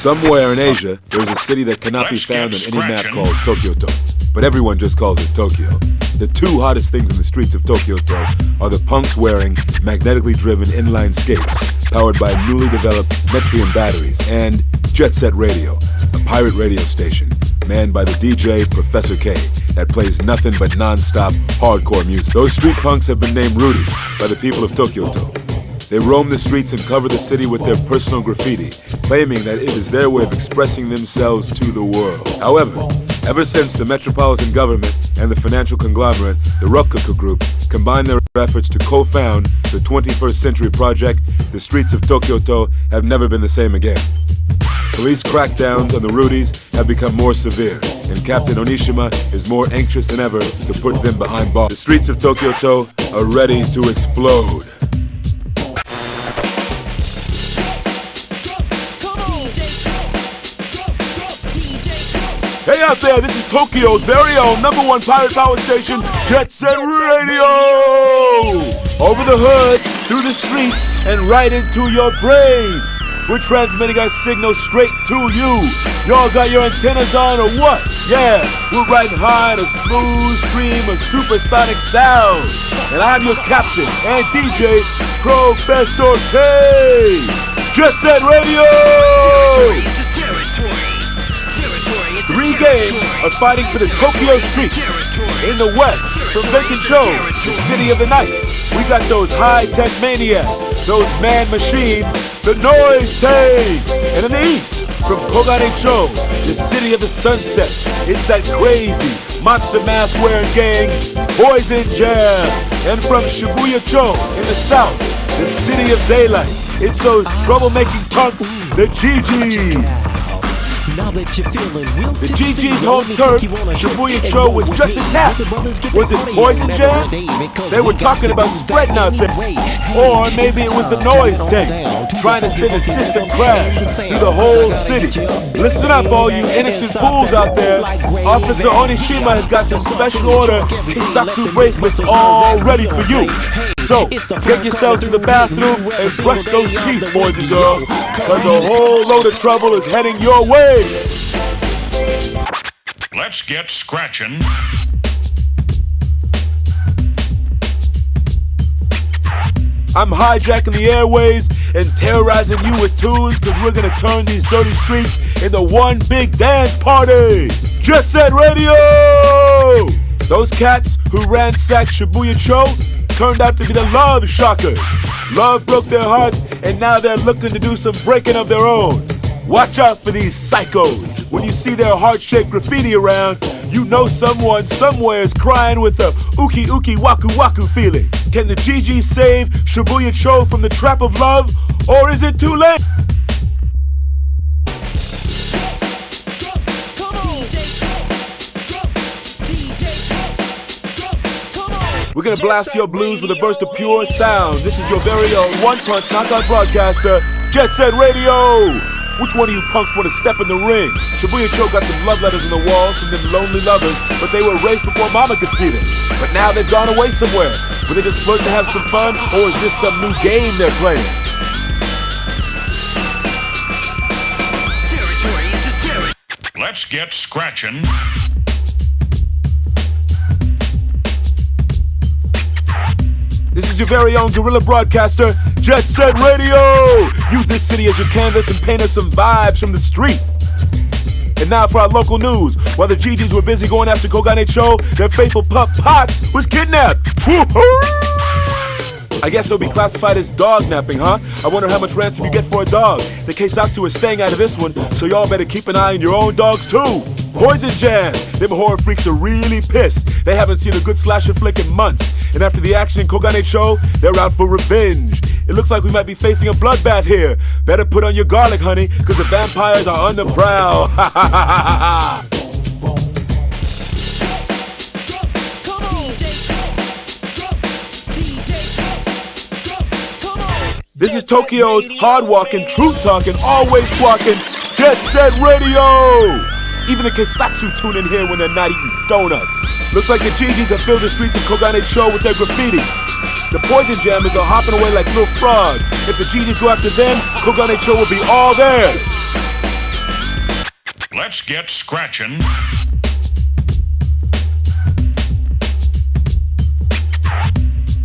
Somewhere in Asia, there's a city that cannot be found on any map called Tokyo-to, but everyone just calls it Tokyo. The two hottest things in the streets of Tokyo-to are the punks wearing magnetically driven inline skates powered by newly developed Metrium batteries and Jet Set Radio, a pirate radio station manned by the DJ Professor K that plays nothing but non-stop hardcore music. Those street punks have been named Rudies by the people of Tokyo-to. They roam the streets and cover the city with their personal graffiti, claiming that it is their way of expressing themselves to the world. However, ever since the metropolitan government and the financial conglomerate, the RAPTO group, combined their efforts to co-found the 21st Century Project, the streets of Tokyo-to have never been the same again. Police crackdowns on the Rudies have become more severe, and Captain Onishima is more anxious than ever to put them behind bars. The streets of Tokyo-to are ready to explode. Hey out there, this is Tokyo's very own #1 pirate power station, Jet Set Radio! Over the hood, through the streets, and right into your brain. We're transmitting our signal straight to you. Y'all got your antennas on or what? Yeah, we're riding high in a smooth stream of supersonic sound. And I'm your captain and DJ, Professor K. Jet Set Radio! 3 games are fighting for the Tokyo streets. In the west, from Bentencho, the city of the night, we got those high-tech maniacs, those man machines, the noise tanks. And in the east, from Kogane-cho, the city of the sunset, it's that crazy monster mask-wearing gang, Poison Jam. And from Shibuya-cho, in the south, the city of daylight, it's those troublemaking punks, the GGs. Now that you're feeling real the GG's home turf, Shibuya-cho, was just attacked. Was it Poison Jam? They were talking about spreading out there. Or maybe it was the noise tank, trying to send a system crash through the whole city. Listen up, all you innocent fools out there. Officer Onishima has got some special order Kisatsu bracelets all ready for you. So, get yourselves to the bathroom and brush those teeth, boys and girls, because a whole load of trouble is heading your way. Let's get scratching. I'm hijacking the airways and terrorizing you with tunes, because we're going to turn these dirty streets into one big dance party. Jet Set Radio! Those cats who ransacked Shibuya-cho turned out to be the Love Shockers. Love broke their hearts, and now they're looking to do some breaking of their own. Watch out for these psychos. When you see their heart-shaped graffiti around, you know someone somewhere is crying with a uki uki waku waku feeling. Can the GG save Shibuya-cho from the trap of love, or is it too late? We're gonna blast your blues with a burst of pure sound. This is your very own one-punch knockout broadcaster, Jet Set Radio. Which one of you punks want to step in the ring? Shibuya-cho got some love letters on the walls from them lonely lovers, but they were erased before mama could see them. But now they've gone away somewhere. Were they just flirting to have some fun, or is this some new game they're playing? Let's get scratching. This is your very own guerrilla broadcaster, Jet Set Radio. Use this city as your canvas and paint us some vibes from the street. And now for our local news. While the GGs were busy going after Kogane-cho, their faithful pup Potts was kidnapped. Woo-hoo! I guess it'll be classified as dog napping, huh? I wonder how much ransom you get for a dog. The Keisatsu is staying out of this one, so y'all better keep an eye on your own dogs too. Poison Jam! Them horror freaks are really pissed. They haven't seen a good slasher flick in months. And after the action in Kogane-cho, they're out for revenge. It looks like we might be facing a bloodbath here. Better put on your garlic, honey, because the vampires are on the prowl. Ha ha ha ha ha! This is Tokyo's hard-walking, truth-talking, always squawking, Jet Set Radio! Even the Keisatsu tune in here when they're not eating donuts. Looks like the GGs have filled the streets of Kogane-cho with their graffiti. The Poison Jammers are hopping away like little frogs. If the GGs go after them, Kogane-cho will be all theirs. Let's get scratching.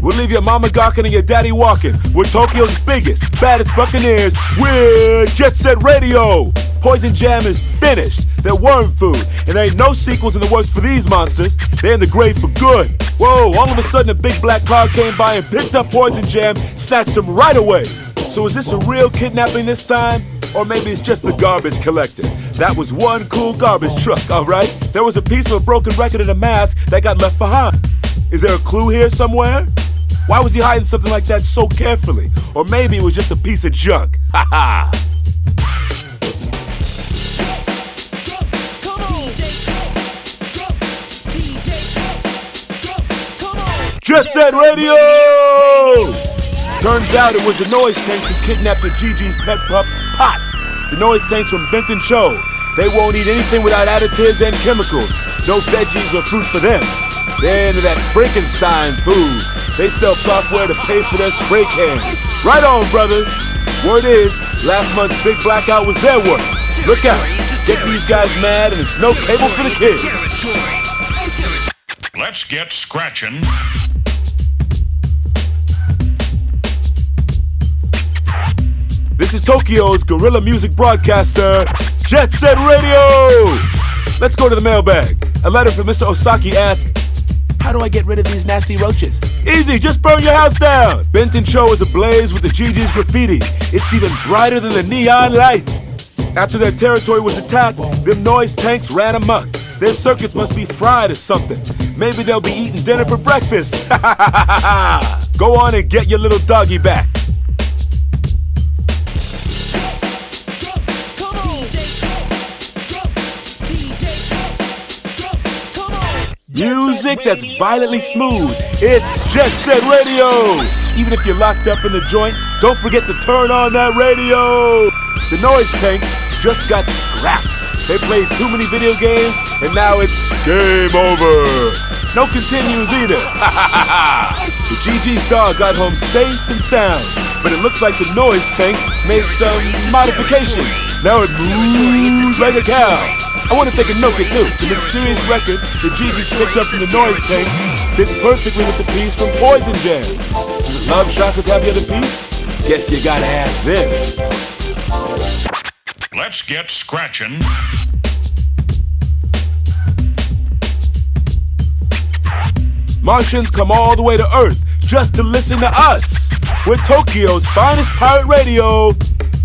We'll leave your mama gawking and your daddy walking. We're Tokyo's biggest, baddest buccaneers. We're Jet Set Radio. Poison Jam is finished. They're worm food. And there ain't no sequels in the works for these monsters. They're in the grave for good. Whoa, all of a sudden a big black cloud came by and picked up Poison Jam, snatched him right away. So is this a real kidnapping this time? Or maybe it's just the garbage collector. That was one cool garbage truck, alright? There was a piece of a broken record and a mask that got left behind. Is there a clue here somewhere? Why was he hiding something like that so carefully? Or maybe it was just a piece of junk. Ha ha! Jet Set Radio! Turns out it was the Noise Tanks who kidnapped the Gigi's pet pup, Pot. The Noise Tanks from Benton Cho. They won't eat anything without additives and chemicals. No veggies or fruit for them. They're into that Frankenstein food. They sell software to pay for their spray cans. Right on, brothers. Word is, last month's big blackout was their work. Look out. Get these guys mad and it's no cable for the kids. Let's get scratching. This is Tokyo's guerrilla music broadcaster, Jet Set Radio. Let's go to the mailbag. A letter from Mr. Osaki asks, how do I get rid of these nasty roaches? Easy, just burn your house down. Benton Cho is ablaze with the Gigi's graffiti. It's even brighter than the neon lights. After their territory was attacked, them Noise Tanks ran amok. Their circuits must be fried or something. Maybe they'll be eating dinner for breakfast. Go on and get your little doggy back. Music that's violently smooth. It's Jet Set Radio. Even if you're locked up in the joint, don't forget to turn on that radio. The Noise Tanks just got scrapped. They played too many video games, and now it's game over. No continues either. The Gigi's dog got home safe and sound, but it looks like the Noise Tanks made some modifications. Now it moves like a cow. I wonder if they can milk it too. The mysterious record the Gigi's picked up from the Noise Tanks fits perfectly with the piece from Poison Jam. Do the Love Shockers have the other piece? Guess you gotta ask them. Let's get scratching. Martians come all the way to Earth just to listen to us. We're Tokyo's finest pirate radio,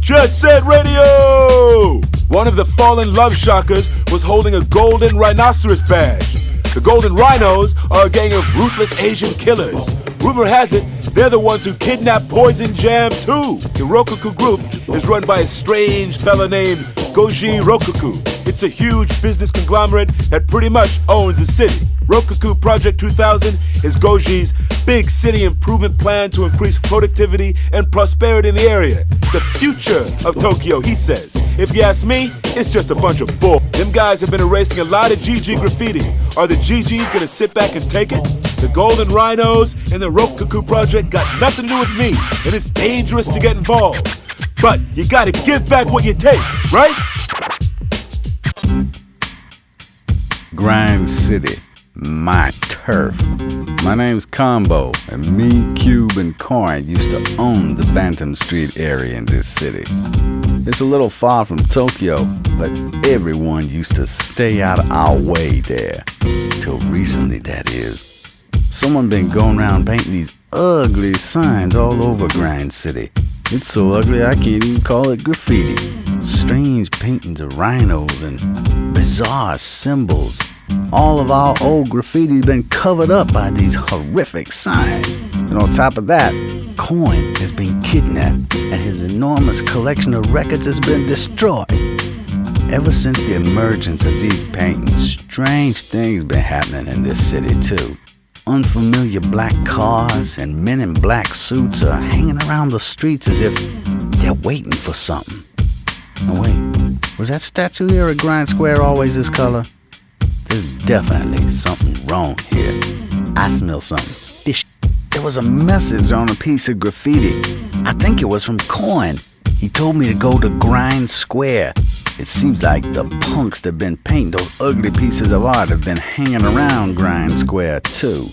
Jet Set Radio. One of the fallen Love Shockers was holding a golden rhinoceros badge. The Golden Rhinos are a gang of ruthless Asian killers. Rumor has it, they're the ones who kidnapped Poison Jam too. The Rokoku group is run by a strange fella named Goji Rokoku. It's a huge business conglomerate that pretty much owns the city. Rokoku Project 2000 is Goji's big city improvement plan to increase productivity and prosperity in the area. The future of Tokyo, he says. If you ask me, it's just a bunch of bull. Them guys have been erasing a lot of GG graffiti. Are the GGs gonna sit back and take it? The Golden Rhinos and the Rokoku Project got nothing to do with me, and it's dangerous to get involved. But you gotta give back what you take, right? Grind City, my turf. My name's Combo, and me, Cube, and Coin used to own the Bantam Street area in this city. It's a little far from Tokyo, but everyone used to stay out of our way there. Till recently, that is. Someone been going around painting these ugly signs all over Grind City. It's so ugly I can't even call it graffiti. Strange paintings of rhinos and bizarre symbols. All of our old graffiti's been covered up by these horrific signs. And on top of that, Coin has been kidnapped and his enormous collection of records has been destroyed. Ever since the emergence of these paintings, strange things been happening in this city too. Unfamiliar black cars and men in black suits are hanging around the streets as if they're waiting for something. Oh wait, was that statue here at Grind Square always this color? There's definitely something wrong here. I smell something fishy. There was a message on a piece of graffiti. I think it was from Coin. He told me to go to Grind Square. It seems like the punks that been painting those ugly pieces of art have been hanging around Grind Square too.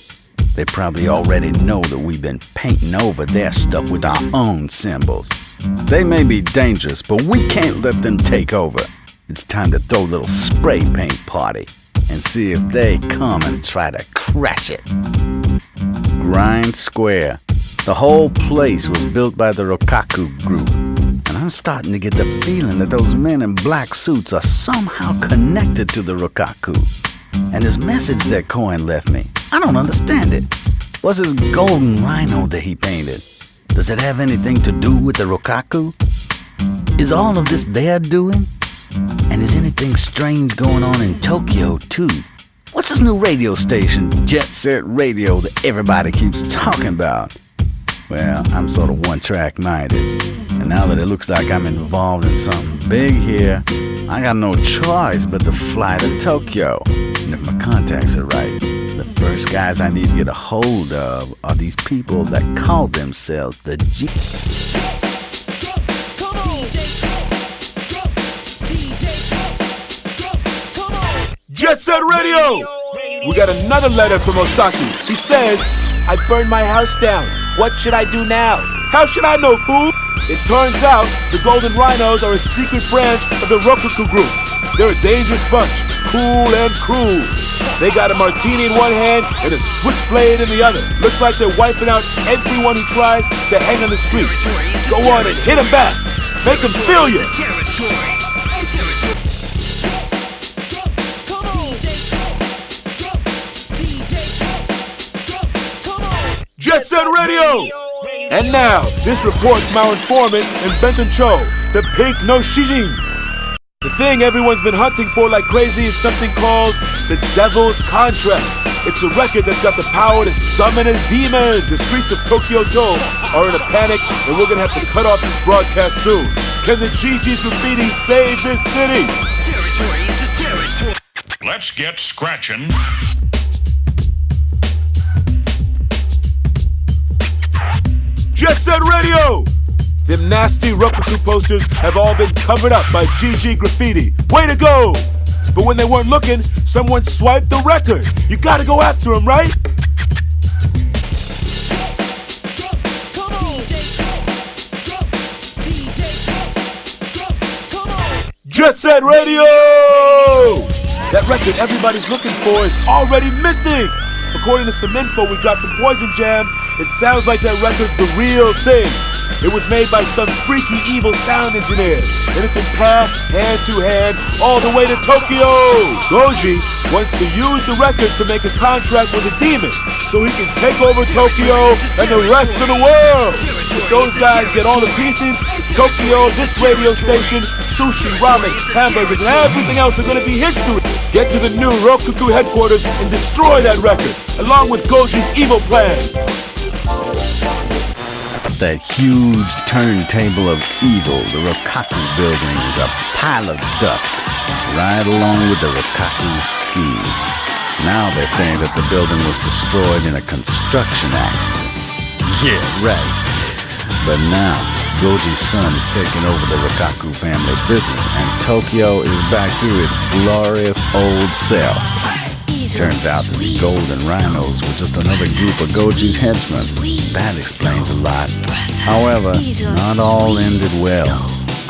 They probably already know that we've been painting over their stuff with our own symbols. They may be dangerous, but we can't let them take over. It's time to throw a little spray paint party and see if they come and try to crash it. Grind Square. The whole place was built by the Rokaku group, and I'm starting to get the feeling that those men in black suits are somehow connected to the Rokaku. And this message that Coin left me, I don't understand it. What's this golden rhino that he painted? Does it have anything to do with the Rokaku? Is all of this their doing? And is anything strange going on in Tokyo too? What's this new radio station, Jet Set Radio, that everybody keeps talking about? Well, I'm sort of one-track minded, and now that it looks like I'm involved in something big here, I got no choice but to fly to Tokyo. And if my contacts are right, the first guys I need to get a hold of are these people that call themselves the G. Jet Set Radio! We got another letter from Osaki. He says, I burned my house down. What should I do now? How should I know, fool? It turns out the Golden Rhinos are a secret branch of the Rokaku group. They're a dangerous bunch, cool and cruel. They got a martini in one hand and a switchblade in the other. Looks like they're wiping out everyone who tries to hang on the street. Go on and hit them back. Make them feel you. Jet Set Radio! And now, this report from our informant in Benton Cho, the Pink no Shijin. The thing everyone's been hunting for like crazy is something called the Devil's Contract. It's a record that's got the power to summon a demon. The streets of Tokyo-to are in a panic, and we're gonna have to cut off this broadcast soon. Can the GG's graffiti save this city? Let's get scratching. Jet Set Radio! Them nasty Rokaku posters have all been covered up by GG Graffiti. Way to go! But when they weren't looking, someone swiped the record. You gotta go after them, right? Jet Set Radio! That record everybody's looking for is already missing. According to some info we got from Poison Jam, it sounds like that record's the real thing. It was made by some freaky evil sound engineer, and it's been passed hand to hand all the way to Tokyo. Goji wants to use the record to make a contract with a demon so he can take over Tokyo and the rest of the world. If those guys get all the pieces, Tokyo, this radio station, sushi, ramen, hamburgers, and everything else are gonna be history. Get to the new Rokaku headquarters and destroy that record, along with Goji's evil plans. That huge turntable of evil, the Rokaku building, is a pile of dust, right along with the Rokaku scheme. Now they're saying that the building was destroyed in a construction accident. Yeah, right. But now, Goji's son is taking over the Rokaku family business, and Tokyo is back to its glorious old self. Turns out that the Golden Rhinos were just another group of Goji's henchmen. That explains a lot. However, not all ended well.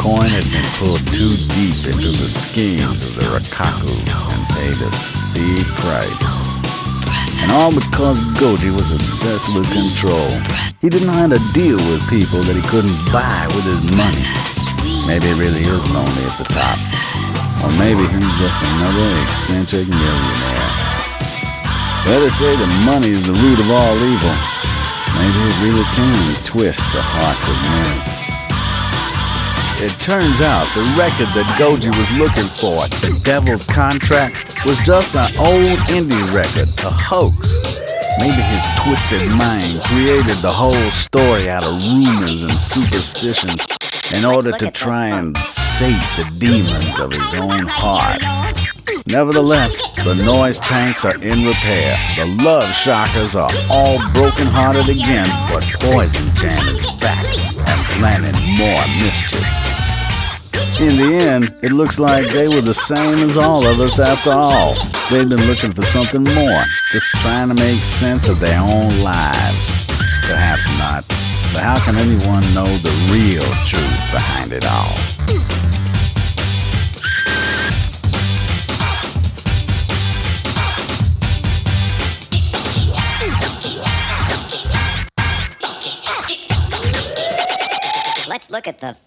Coin had been pulled too deep into the schemes of the Rokaku and paid a steep price. And all because Goji was obsessed with control. He didn't know how to deal with people that he couldn't buy with his money. Maybe he really is lonely at the top. Or maybe he's just another eccentric millionaire. Better say that money is the root of all evil. Maybe it really can twist the hearts of men. It turns out the record that Goji was looking for, The Devil's Contract, was just an old indie record, a hoax. Maybe his twisted mind created the whole story out of rumors and superstitions in order to try and sate the demons of his own heart. Nevertheless, the noise tanks are in repair. The love shockers are all broken-hearted again, but Poison Jam is back and planning more mischief. In the end, it looks like they were the same as all of us after all. They'd been looking for something more, just trying to make sense of their own lives. Perhaps not, but how can anyone know the real truth behind it all? Let's look at the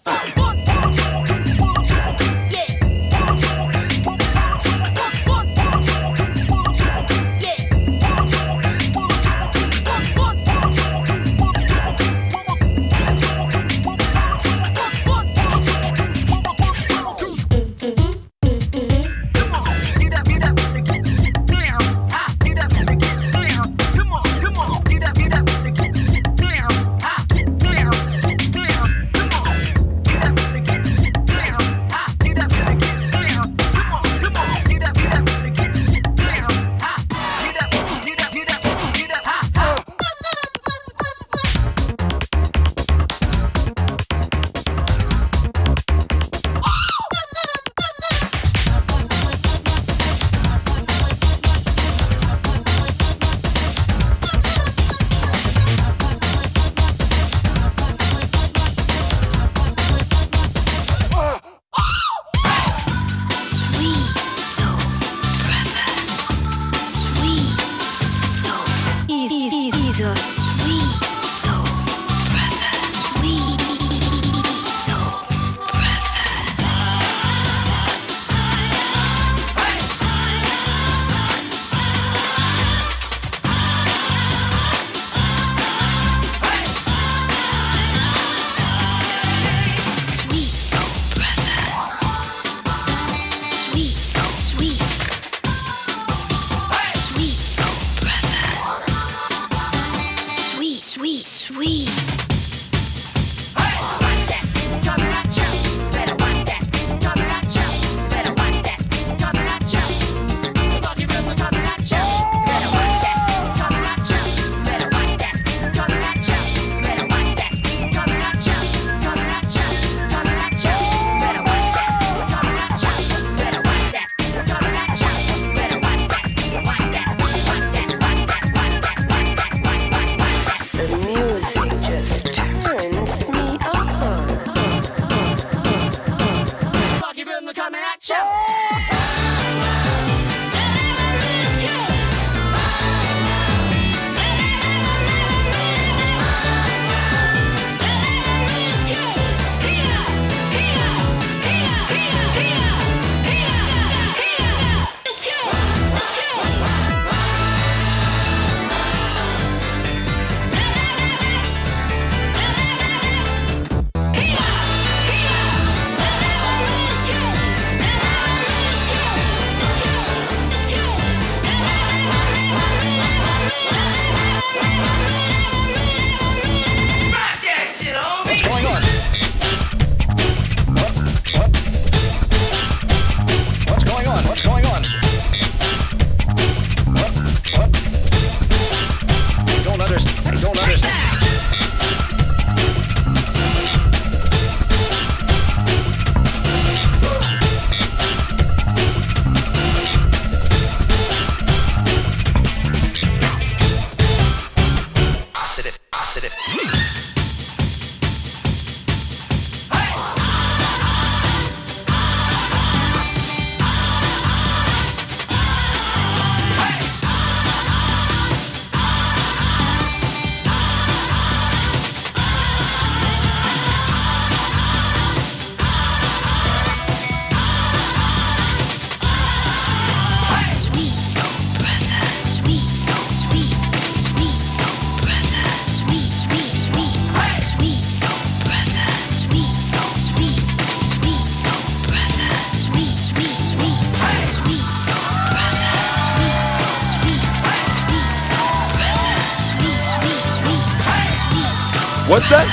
What's that?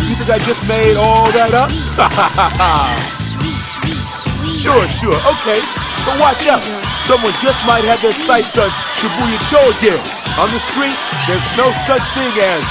You think I just made all that up? Sure, okay. But watch out. Someone just might have their sights on Shibuya Cho again. On the street, there's no such thing as